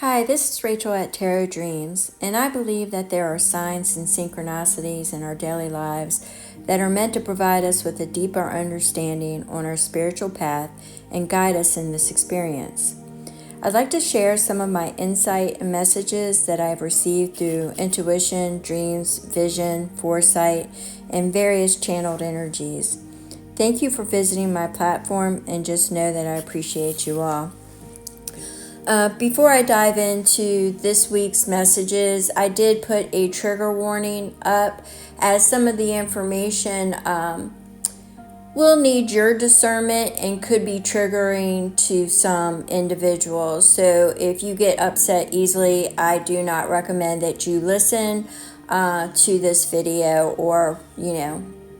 Hi, this is Rachel at Tarot Dreams, and I believe that there are signs and synchronicities in our daily lives that are meant to provide us with a deeper understanding on our spiritual path and guide us in this experience. I'd like to share some of my insight and messages that I've received through intuition, dreams, vision, foresight, and various channeled energies. Thank you for visiting my platform, and just know that I appreciate you all. Before I dive into this week's messages, I did put a trigger warning up, as some of the information will need your discernment and could be triggering to some individuals. So if you get upset easily, I do not recommend that you listen to this video or,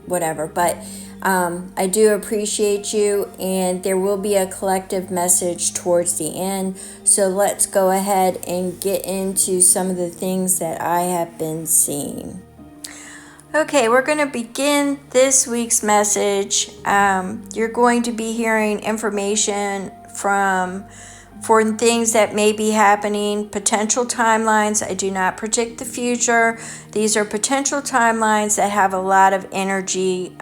whatever. But I do appreciate you, and there will be a collective message towards the end. So let's go ahead and get into some of the things that I have been seeing. Okay, we're going to begin this week's message. You're going to be hearing information for things that may be happening, potential timelines. I do not predict the future. These are potential timelines that have a lot of energy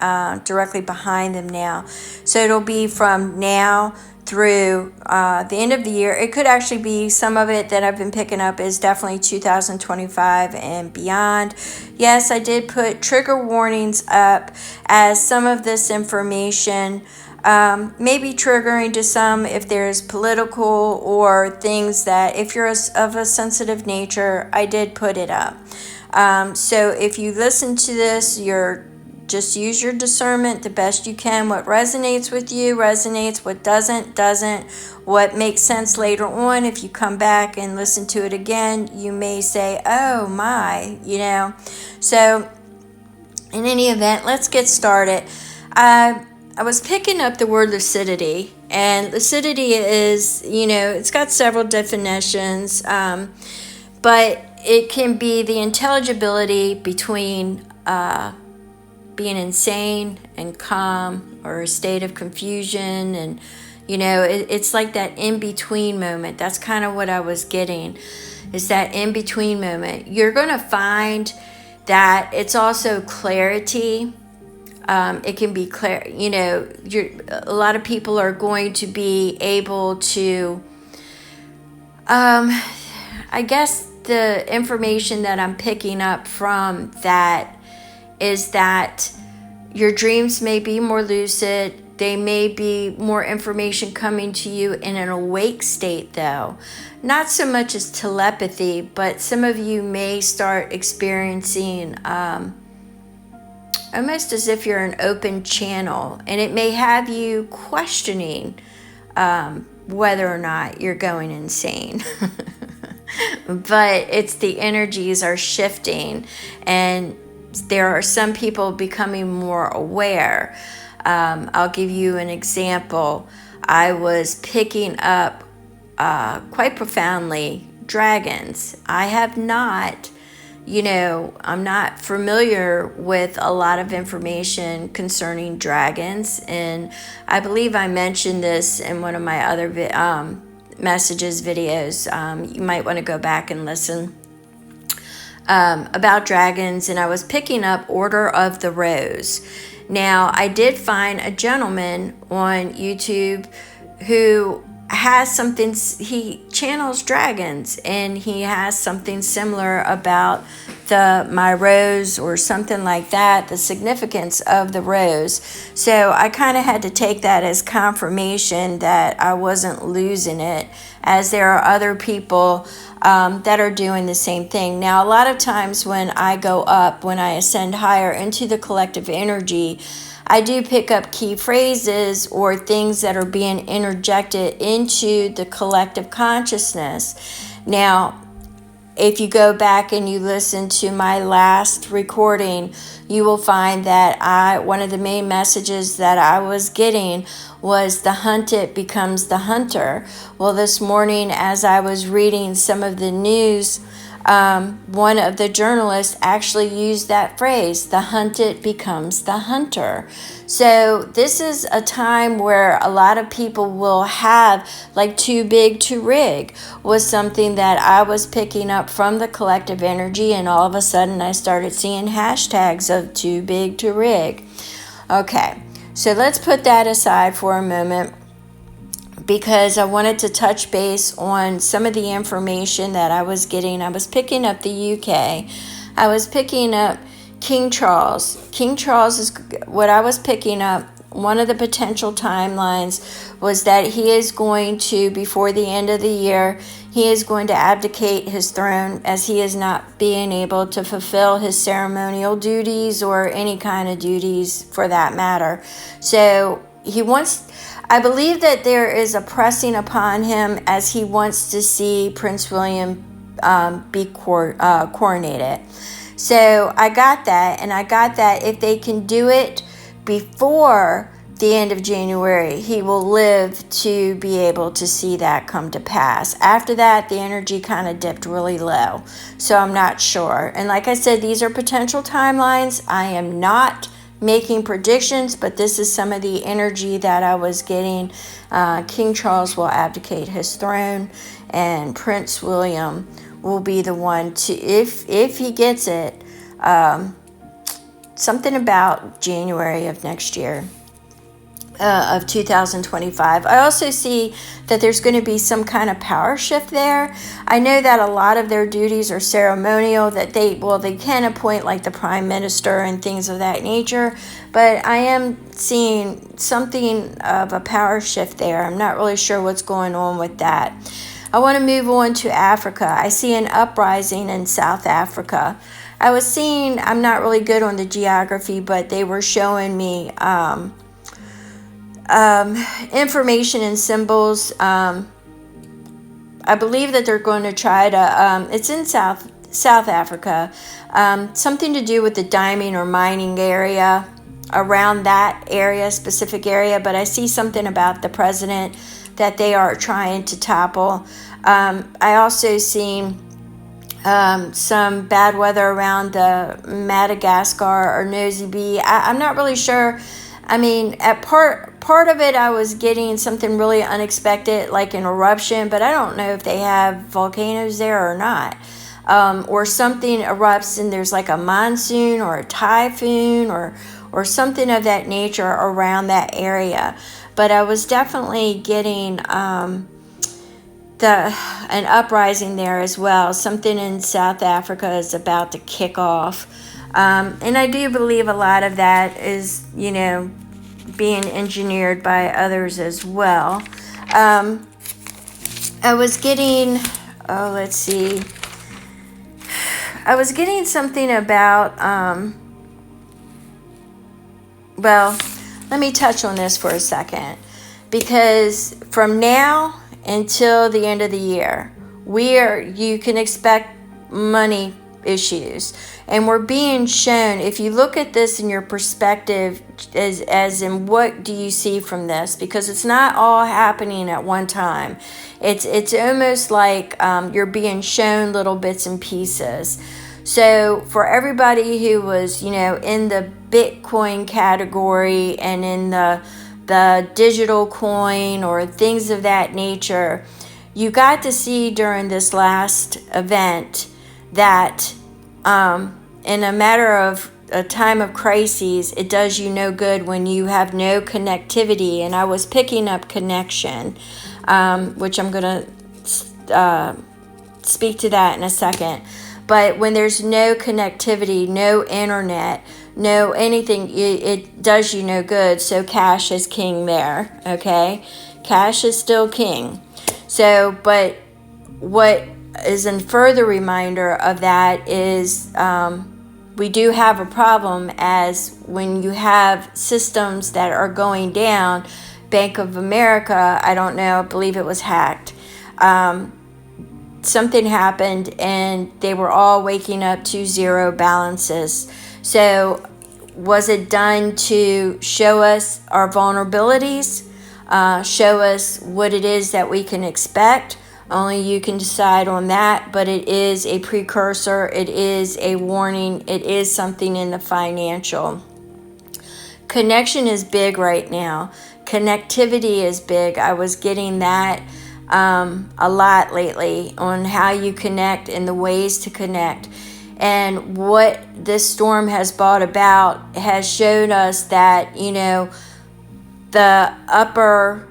directly behind them now. So it'll be from now through the end of the year. It could actually be, some of it that I've been picking up is definitely 2025 and beyond. Yes, I did put trigger warnings up, as some of this information may be triggering to some if there's political or things that, if you're of a sensitive nature, I did put it up. So if you listen to this, just use your discernment the best you can. What resonates with you resonates, what doesn't. What makes sense later on, if you come back and listen to it again, you may say, oh my, So in any event, let's get started. I was picking up the word lucidity, and lucidity is, it's got several definitions, but it can be the intelligibility between being insane and calm, or a state of confusion, and it's like that in-between moment. That's kind of what I was getting, is that in-between moment. You're going to find that it's also clarity. It can be clear, a lot of people are going to be able to, I guess the information that I'm picking up from that is that your dreams may be more lucid. They may be more information coming to you in an awake state, though. Not so much as telepathy, but some of you may start experiencing almost as if you're an open channel, and it may have you questioning whether or not you're going insane. But it's the energies are shifting, and there are some people becoming more aware. I'll give you an example. I was picking up quite profoundly dragons. I have not, I'm not familiar with a lot of information concerning dragons, and I believe I mentioned this in one of my other messages videos. You might want to go back and listen about dragons. And I was picking up Order of the Rose. Now, I did find a gentleman on YouTube who has something, he channels dragons, and he has something similar about my rose, or something like that, the significance of the rose. So I kind of had to take that as confirmation that I wasn't losing it, as there are other people that are doing the same thing. Now, a lot of times when I go up, when I ascend higher into the collective energy, I do pick up key phrases or things that are being interjected into the collective consciousness. Now, if you go back and you listen to my last recording, you will find that one of the main messages that I was getting was the hunted becomes the hunter. Well, this morning, as I was reading some of the news one of the journalists actually used that phrase, the hunted becomes the hunter. So this is a time where a lot of people will have, like, too big to rig was something that I was picking up from the collective energy, and all of a sudden I started seeing hashtags of too big to rig. Okay, so let's put that aside for a moment, because I wanted to touch base on some of the information that I was getting. I was picking up the UK. I was picking up King Charles. King Charles is what I was picking up. One of the potential timelines was that he is going to, before the end of the year, he is going to abdicate his throne, as he is not being able to fulfill his ceremonial duties or any kind of duties for that matter. So he wants, I believe that there is a pressing upon him, as he wants to see Prince William be coronated. So I got that, and I got that if they can do it before the end of January, he will live to be able to see that come to pass. After that, the energy kind of dipped really low, so I'm not sure. And like I said, these are potential timelines. I am not making predictions, but this is some of the energy that I was getting. King Charles will abdicate his throne, and Prince William will be the one to, if he gets it, something about January of next year, of 2025. I also see that there's going to be some kind of power shift there. I know that a lot of their duties are ceremonial, that they can appoint like the prime minister and things of that nature, but I am seeing something of a power shift there. I'm not really sure what's going on with that. I want to move on to Africa. I see an uprising in South Africa. I was seeing, I'm not really good on the geography, but they were showing me information and symbols. I believe that they're going to try to, it's in South Africa, something to do with the diamond or mining area, around that area, specific area, but I see something about the president that they are trying to topple. I also seen some bad weather around the Madagascar or Nosy Be. I'm not really sure. I mean, at part of it, I was getting something really unexpected, like an eruption, but I don't know if they have volcanoes there or not. Or something erupts and there's like a monsoon or a typhoon or something of that nature around that area. But I was definitely getting an uprising there as well. Something in South Africa is about to kick off. And I do believe a lot of that is, being engineered by others as well. I was getting, let's see. I was getting something about, let me touch on this for a second. Because from now until the end of the year, you can expect money issues, and we're being shown, if you look at this in your perspective, as in what do you see from this, because it's not all happening at one time. It's almost like you're being shown little bits and pieces. So for everybody who was in the Bitcoin category and in the digital coin or things of that nature, you got to see during this last event that in a matter of a time of crises, it does you no good when you have no connectivity. And I was picking up connection, which I'm going to speak to that in a second. But when there's no connectivity, no internet, no anything, it does you no good. So cash is king there, okay? Cash is still king. So, but what is a further reminder of that is we do have a problem, as when you have systems that are going down. Bank of America, I don't know, I believe it was hacked. Something happened and they were all waking up to zero balances. So was it done to show us our vulnerabilities, show us what it is that we can expect? Only you can decide on that, but it is a precursor. It is a warning. It is something in the financial. Connection is big right now. Connectivity is big. I was getting that a lot lately on how you connect and the ways to connect. And what this storm has brought about has showed us that, the upper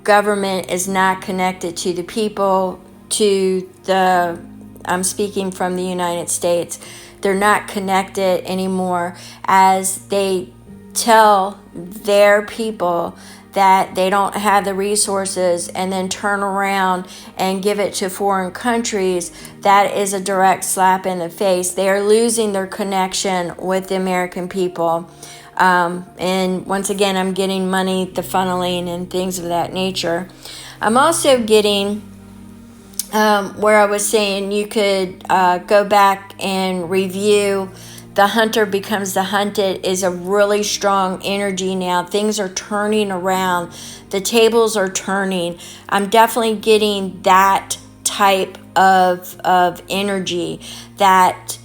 government is not connected to the people, I'm speaking from the United States. They're not connected anymore, as they tell their people that they don't have the resources and then turn around and give it to foreign countries. That is a direct slap in the face. They are losing their connection with the American people. And once again, I'm getting money, the funneling and things of that nature. I'm also getting where I was saying you could go back and review the hunter becomes the hunted is a really strong energy now. Things are turning around. The tables are turning. I'm definitely getting that type of energy that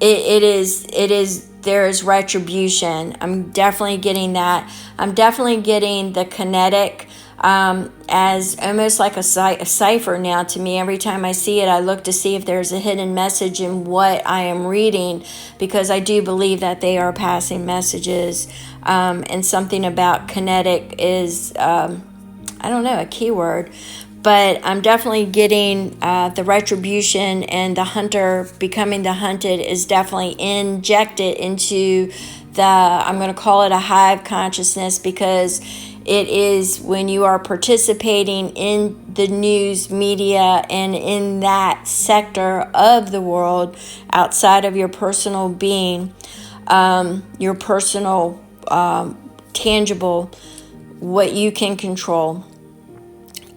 it is there is retribution. I'm definitely getting that. I'm definitely getting the kinetic as almost like a cipher now to me. Every time I see it, I look to see if there's a hidden message in what I am reading, because I do believe that they are passing messages. And something about kinetic is, I don't know, a keyword. But I'm definitely getting the retribution, and the hunter becoming the hunted is definitely injected into I'm going to call it a hive consciousness, because it is when you are participating in the news media and in that sector of the world outside of your personal being, your personal tangible, what you can control.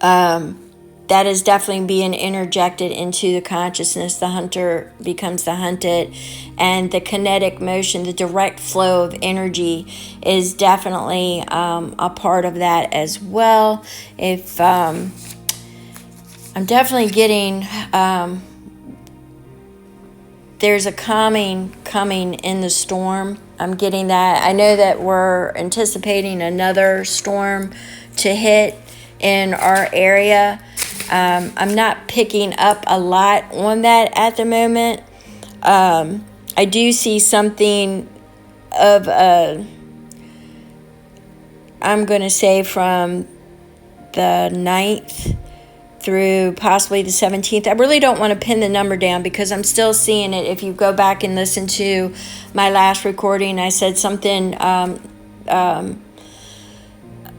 That is definitely being interjected into the consciousness. The hunter becomes the hunted, and the kinetic motion, the direct flow of energy is definitely a part of that as well. If I'm definitely getting there's a calming coming in the storm. I'm getting that. I know that we're anticipating another storm to hit in our area. I'm not picking up a lot on that at the moment. I do see something of I'm going to say from the 9th through possibly the 17th. I really don't want to pin the number down because I'm still seeing it. If you go back and listen to my last recording, I said something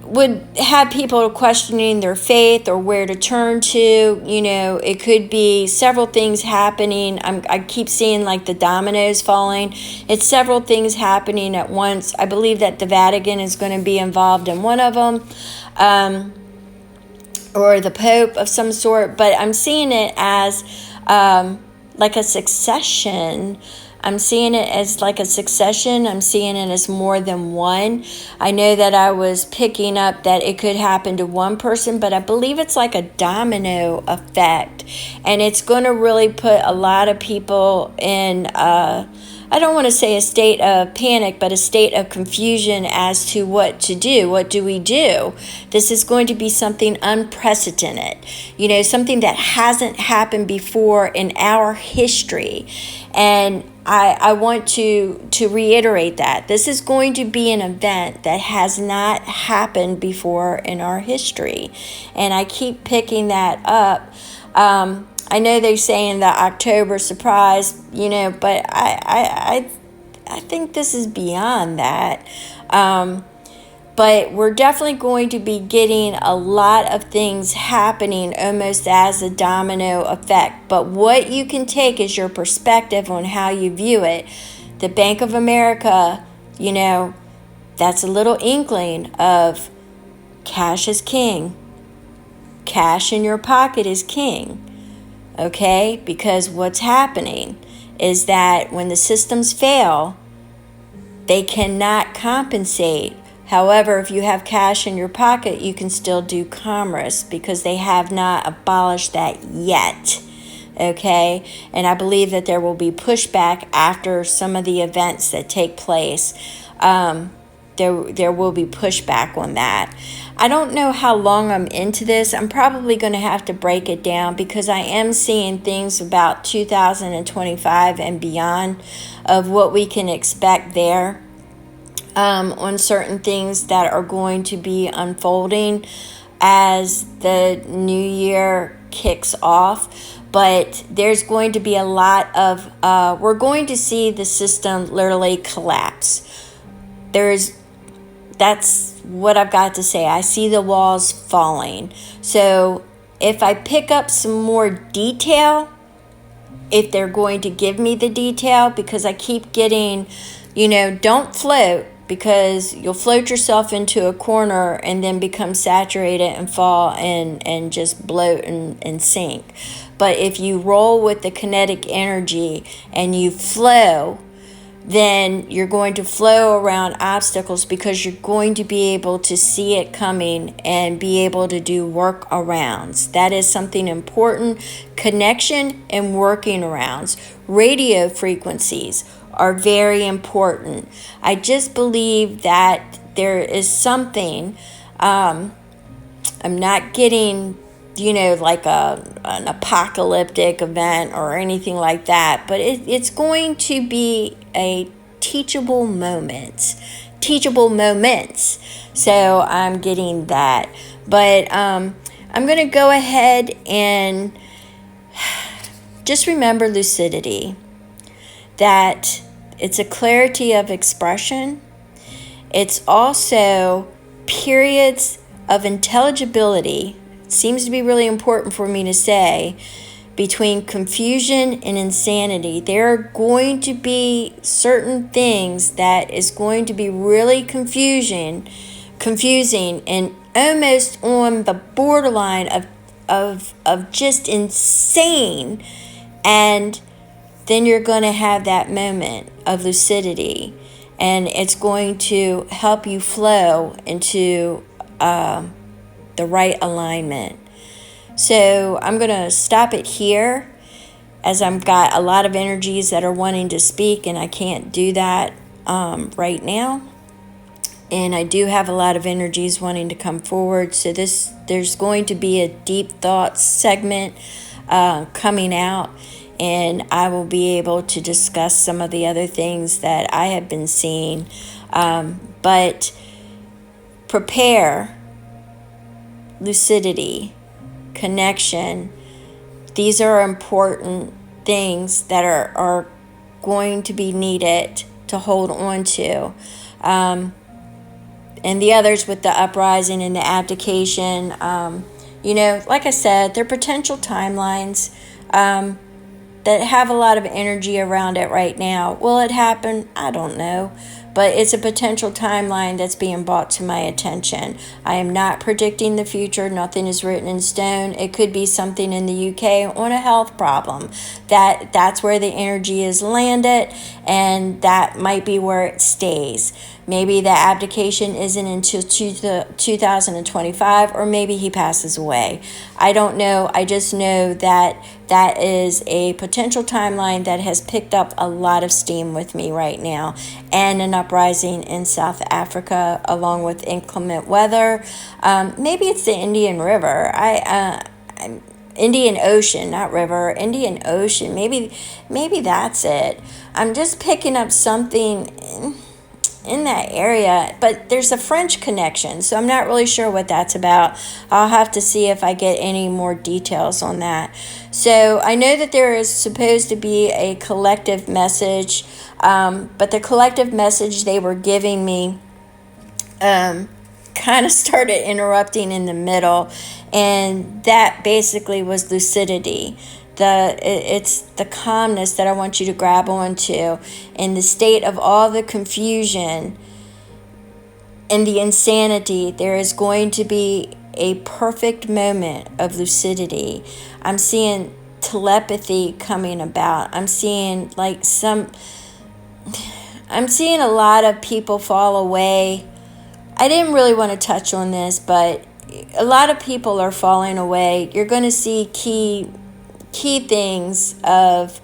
would have people questioning their faith or where to turn to. It could be several things happening. I keep seeing like the dominoes falling. It's several things happening at once. I believe that the Vatican is going to be involved in one of them, or the Pope of some sort. But I'm seeing it as like a succession. I'm seeing it as like a succession. I'm seeing it as more than one. I know that I was picking up that it could happen to one person, but I believe it's like a domino effect. And it's going to really put a lot of people in, I don't want to say a state of panic, but a state of confusion as to what to do. What do we do? This is going to be something unprecedented, something that hasn't happened before in our history. And I want to reiterate that this is going to be an event that has not happened before in our history. And I keep picking that up. I know they're saying the October surprise, but I think this is beyond that. But we're definitely going to be getting a lot of things happening almost as a domino effect. But what you can take is your perspective on how you view it. The Bank of America, that's a little inkling of cash is king. Cash in your pocket is king. Okay? Because what's happening is that when the systems fail, they cannot compensate However, if you have cash in your pocket, you can still do commerce because they have not abolished that yet. Okay, and I believe that there will be pushback after some of the events that take place. There will be pushback on that. I don't know how long I'm into this. I'm probably going to have to break it down because I am seeing things about 2025 and beyond of what we can expect there on certain things that are going to be unfolding as the new year kicks off. But there's going to be a lot of, we're going to see the system literally collapse. That's what I've got to say. I see the walls falling. So if I pick up some more detail, if they're going to give me the detail, because I keep getting, don't float, because you'll float yourself into a corner and then become saturated and fall and just bloat and sink. But if you roll with the kinetic energy and you flow, then you're going to flow around obstacles because you're going to be able to see it coming and be able to do workarounds. That is something important. Connection and working arounds. Radio frequencies are very important. I just believe that there is something, I'm not getting like an apocalyptic event or anything like that, but it's going to be a teachable moments. So I'm getting that, but I'm going to go ahead and just remember lucidity, that it's a clarity of expression. It's also periods of intelligibility. Seems to be really important for me to say, between confusion and insanity. There are going to be certain things that is going to be really confusing and almost on the borderline of just insane. And then you're going to have that moment of lucidity, and it's going to help you flow into the right alignment. So I'm going to stop it here, as I've got a lot of energies that are wanting to speak, and I can't do that right now. And I do have a lot of energies wanting to come forward. So there's going to be a deep thoughts segment coming out, and I will be able to discuss some of the other things that I have been seeing. But prepare. Lucidity, connection, these are important things that are going to be needed to hold on to. And the others with the uprising and the abdication, like I said, they're potential timelines that have a lot of energy around it right now. Will it happen? I don't know. But it's a potential timeline that's being brought to my attention. I am not predicting the future. Nothing is written in stone. It could be something in the UK on a health problem. That's where the energy is landed, and that might be where it stays. Maybe the abdication isn't until 2025, or maybe he passes away. I don't know. I just know that that is a potential timeline that has picked up a lot of steam with me right now, and an uprising in South Africa along with inclement weather. Maybe it's the Indian River. Indian Ocean, not river, Indian Ocean. Maybe that's it. I'm just picking up something in that area, but there's a French connection, so I'm not really sure what that's about. I'll have to see if I get any more details on that. So I know that there is supposed to be a collective message, but the collective message they were giving me kind of started interrupting in the middle, and that basically was lucidity. It's the calmness that I want you to grab onto, in the state of all the confusion and the insanity. There is going to be a perfect moment of lucidity. I'm seeing telepathy coming about. I'm seeing a lot of people fall away I didn't really want to touch on this, but a lot of people are falling away. You're going to see key things of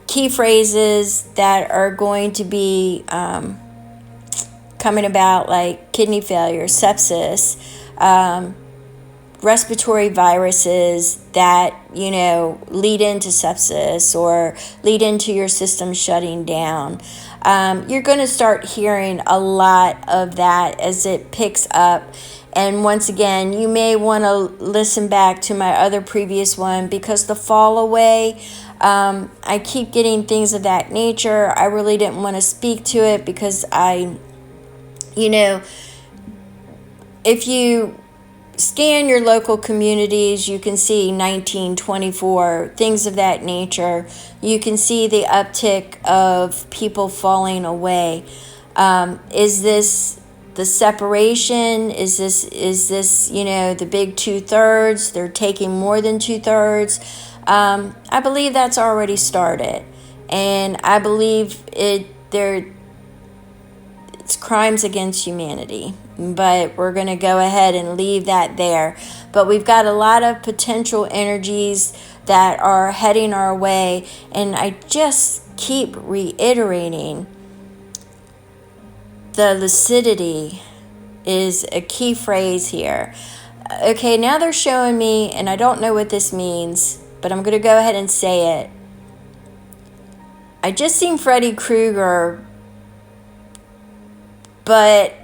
key phrases that are going to be coming about, like kidney failure, sepsis, respiratory viruses that, lead into sepsis or lead into your system shutting down. You're going to start hearing a lot of that as it picks up. And once again, you may want to listen back to my other previous one, because the fall away, I keep getting things of that nature. I really didn't want to speak to it because if you scan your local communities, you can see 1924, things of that nature. You can see the uptick of people falling away. Is this the separation? Is this the big 2/3? They're taking more than 2/3. I believe that's already started, and I believe it's crimes against humanity. But we're going to go ahead and leave that there. But we've got a lot of potential energies that are heading our way, and I just keep reiterating, the lucidity is a key phrase here. Okay, now they're showing me, and I don't know what this means, but I'm going to go ahead and say it. I just seen Freddy Krueger, but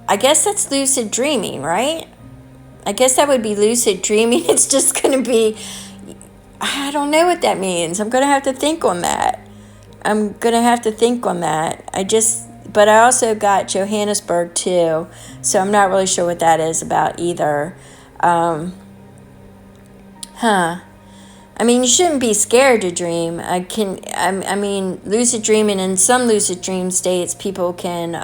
I guess that's lucid dreaming, right? I guess that would be lucid dreaming. It's just going to be, I don't know what that means. I'm going to have to think on that. But I also got Johannesburg too, so I'm not really sure what that is about either. I mean, you shouldn't be scared to dream. Lucid dreaming, in some lucid dream states, people can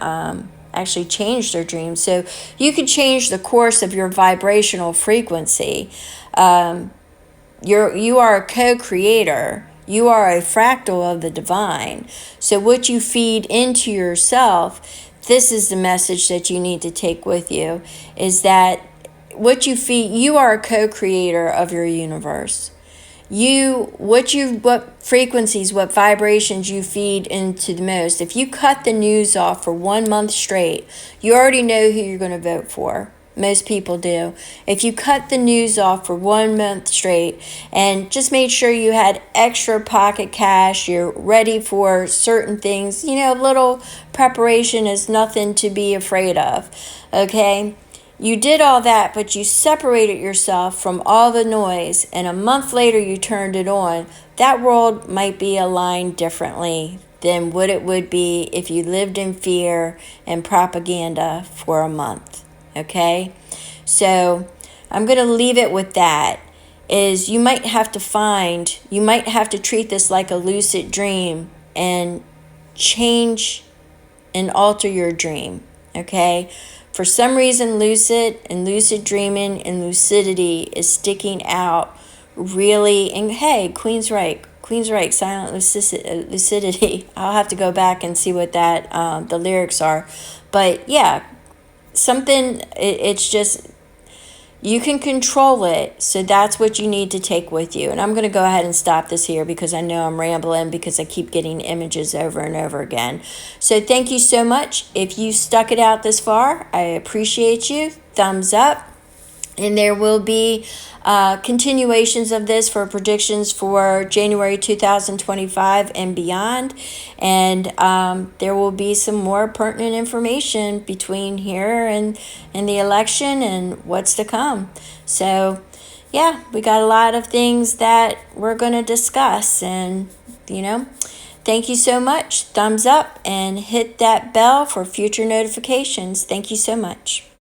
actually change their dreams. So you can change the course of your vibrational frequency. You are a co-creator. You are a fractal of the divine. So what you feed into yourself, this is the message that you need to take with you, is that what you feed, you are a co-creator of your universe. What frequencies, what vibrations you feed into the most. If you cut the news off for 1 month straight, you already know who you're going to vote for. Most people do. If you cut the news off for 1 month straight and just made sure you had extra pocket cash, you're ready for certain things, little preparation is nothing to be afraid of. Okay? You did all that, but you separated yourself from all the noise, and a month later you turned it on. That world might be aligned differently than what it would be if you lived in fear and propaganda for a month. Okay? So I'm going to leave it with that. Is you might have to treat this like a lucid dream and change and alter your dream. Okay? For some reason, lucid dreaming and lucidity is sticking out really. And hey, Queen's right, silent lucidity. I'll have to go back and see what that the lyrics are. But yeah, it's just, you can control it, so that's what you need to take with you. And I'm going to go ahead and stop this here because I know I'm rambling because I keep getting images over and over again. So thank you so much. If you stuck it out this far, I appreciate you. Thumbs up. And there will be continuations of this for predictions for January 2025 and beyond. And there will be some more pertinent information between here and the election and what's to come. So, yeah, we got a lot of things that we're going to discuss. And, thank you so much. Thumbs up and hit that bell for future notifications. Thank you so much.